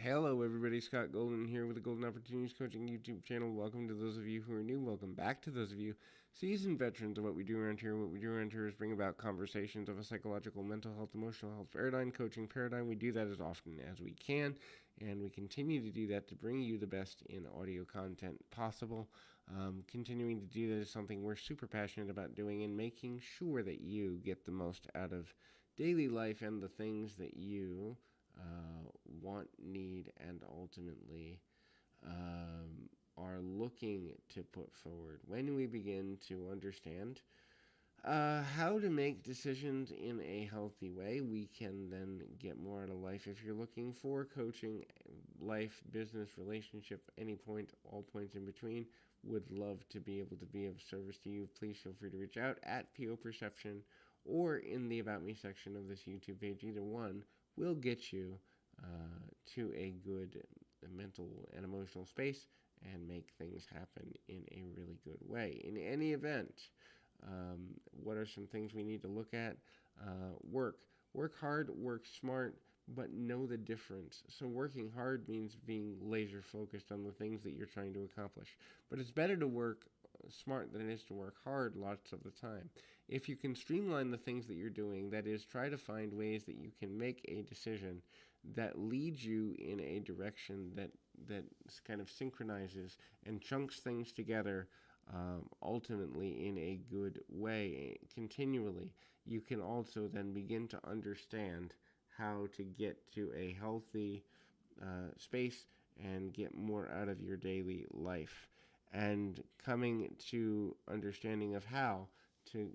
Hello, everybody. Scott Golden here with the Golden Opportunities Coaching YouTube channel. Welcome to those of you who are new. Welcome back to those of you seasoned veterans of what we do around here. What we do around here is bring about conversations of a psychological, mental health, emotional health paradigm, coaching paradigm. We do that as often as we can, and we continue to do that to bring you the best in audio content possible. Continuing to do that is something we're super passionate about doing and making sure that you get the most out of daily life and the things that you want, need, and ultimately are looking to put forward. When we begin to understand how to make decisions in a healthy way, we can then get more out of life. If you're looking for coaching, life, business, relationship, any point, all points in between, would love to be able to be of service to you. Please feel free to reach out at PO Perception or in the About Me section of this YouTube page. Either one will get you to a good mental and emotional space and make things happen in a really good way. In any event, what are some things we need to look at? Work hard, work smart, but know the difference. So working hard means being laser focused on the things that you're trying to accomplish. But it's better to work smart than it is to work hard lots of the time. If you can streamline the things that you're doing, that is, try to find ways that you can make a decision that leads you in a direction that kind of synchronizes and chunks things together, ultimately in a good way continually, you can also then begin to understand how to get to a healthy space and get more out of your daily life. And coming to understanding of how to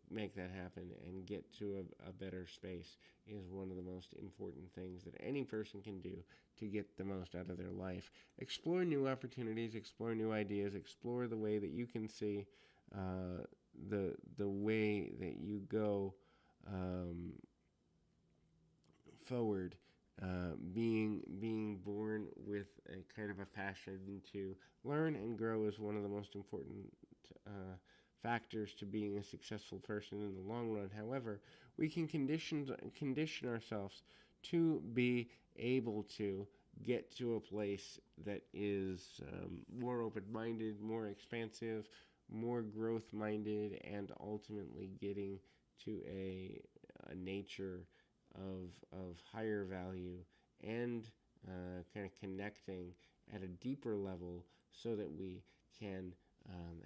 make that happen and get to a better space is one of the most important things that any person can do to get the most out of their life. Explore new opportunities, explore new ideas, explore the way that you can see the way that you go forward. Being born with a kind of a passion to learn and grow is one of the most important factors to being a successful person in the long run. However, we can condition ourselves to be able to get to a place that is more open-minded, more expansive, more growth-minded, and ultimately getting to a nature of higher value and kind of connecting at a deeper level so that we can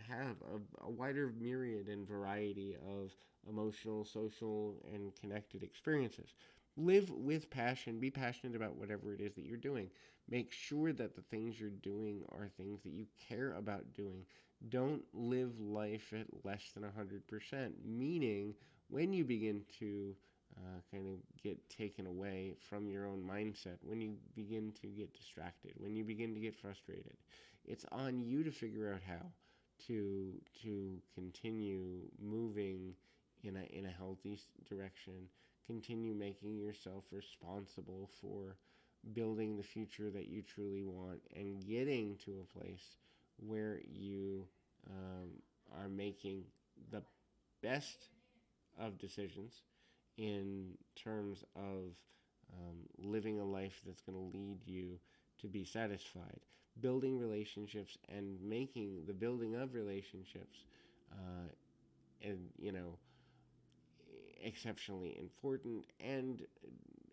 have a wider myriad and variety of emotional, social, and connected experiences. Live with passion. Be passionate about whatever it is that you're doing. Make sure that the things you're doing are things that you care about doing. Don't live life at less than 100%, meaning when you begin to kind of get taken away from your own mindset, when you begin to get distracted, when you begin to get frustrated, it's on you to figure out how to continue moving in a healthy direction, continue making yourself responsible for building the future that you truly want, and getting to a place where you are making the best of decisions in terms of living a life that's going to lead you to be satisfied. Building relationships and making the building of relationships, and exceptionally important, and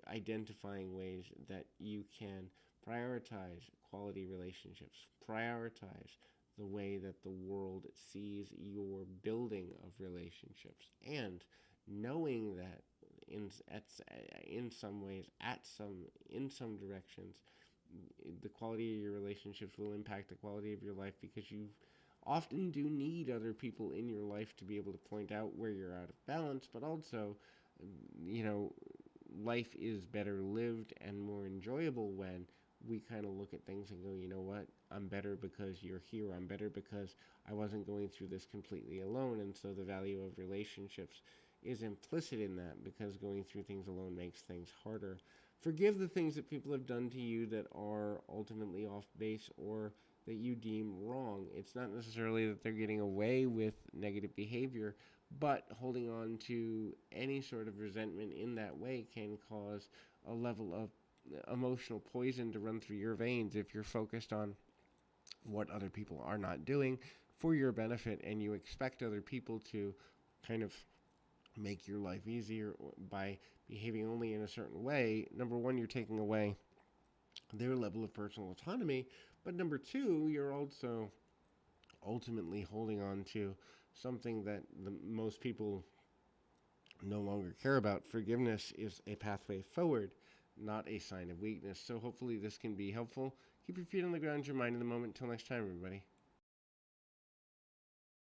identifying ways that you can prioritize quality relationships, prioritize the way that the world sees your building of relationships, and knowing that in some ways, in some directions, the quality of your relationships will impact the quality of your life, because you often do need other people in your life to be able to point out where you're out of balance, but also, you know, life is better lived and more enjoyable when we kind of look at things and go, you know what, I'm better because you're here. I'm better because I wasn't going through this completely alone. And so the value of relationships is implicit in that, because going through things alone makes things harder. Forgive the things that people have done to you that are ultimately off base or that you deem wrong. It's not necessarily that they're getting away with negative behavior, but holding on to any sort of resentment in that way can cause a level of emotional poison to run through your veins if you're focused on what other people are not doing for your benefit, and you expect other people to kind of make your life easier by behaving only in a certain way. Number one, you're taking away their level of personal autonomy, but number two, you're also ultimately holding on to something that most people no longer care about. Forgiveness is a pathway forward, not a sign of weakness. So hopefully this can be helpful. Keep your feet on the ground, your mind in the moment. Until next time, everybody.